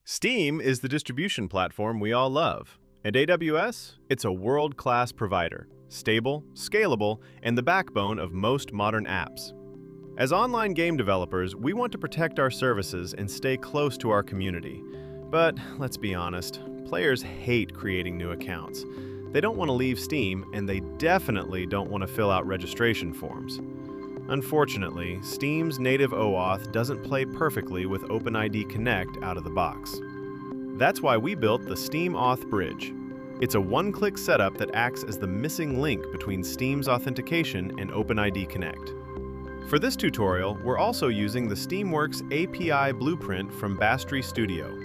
Steam is the distribution platform we all love, and AWS, it's a world-class provider, stable, scalable, and the backbone of most modern apps. As online game developers, we want to protect our services and stay close to our community. But let's be honest, players hate creating new accounts. They don't want to leave Steam, and they definitely don't want to fill out registration forms. Unfortunately, Steam's native OAuth doesn't play perfectly with OpenID Connect out of the box. That's why we built the SteamAuth Bridge. It's a one-click setup that acts as the missing link between Steam's authentication and OpenID Connect. For this tutorial, we're also using the Steamworks API Blueprint from Baster Studio.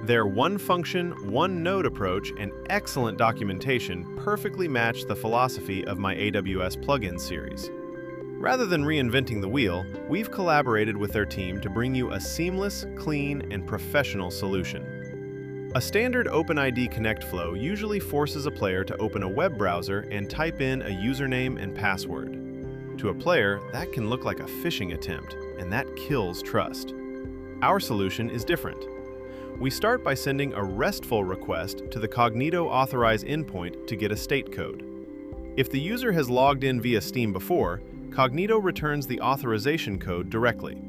Their one-function, one-node approach and excellent documentation perfectly match the philosophy of my AWS plugin series. Rather than reinventing the wheel, we've collaborated with their team to bring you a seamless, clean, and professional solution. A standard OpenID Connect flow usually forces a player to open a web browser and type in a username and password. To a player, that can look like a phishing attempt, and that kills trust. Our solution is different. We start by sending a restful request to the cognito authorize endpoint to get a state code. If the user has logged in via Steam before, Cognito returns the authorization code directly.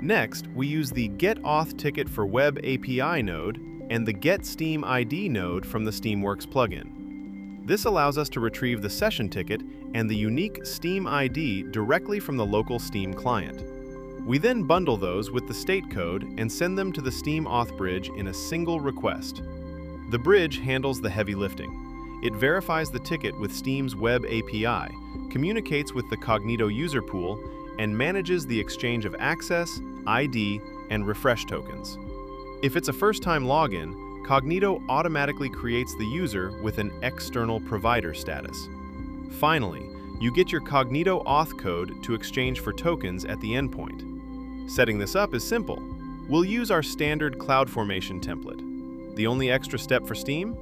Next, we use the getAuth ticket for Web API node and the getSteamID node from the Steamworks plugin. This allows us to retrieve the session ticket and the unique Steam ID directly from the local Steam client. We then bundle those with the state code and send them to the SteamAuth bridge in a single request. The bridge handles the heavy lifting. It verifies the ticket with Steam's Web API, communicates with the Cognito user pool, and manages the exchange of access, ID, and refresh tokens. If it's a first-time login, Cognito automatically creates the user with an external provider status. Finally, you get your Cognito auth code to exchange for tokens at the endpoint. Setting this up is simple. We'll use our standard CloudFormation template. The only extra step for Steam?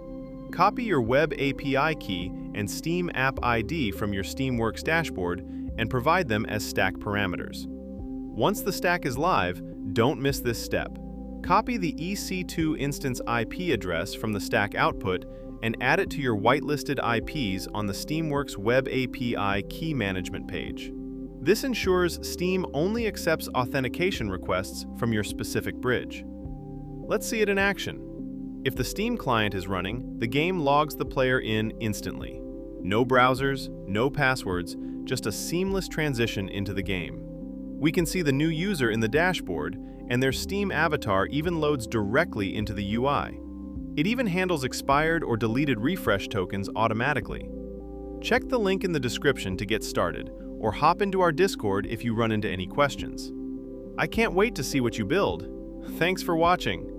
Copy your Web API key and Steam App ID from your Steamworks dashboard and provide them as stack parameters. Once the stack is live, don't miss this step. Copy the EC2 instance IP address from the stack output and add it to your whitelisted IPs on the Steamworks Web API key management page. This ensures Steam only accepts authentication requests from your specific bridge. Let's see it in action. If the Steam client is running, the game logs the player in instantly. No browsers, no passwords, just a seamless transition into the game. We can see the new user in the dashboard, and their Steam avatar even loads directly into the UI. It even handles expired or deleted refresh tokens automatically. Check the link in the description to get started, or hop into our Discord if you run into any questions. I can't wait to see what you build. Thanks for watching.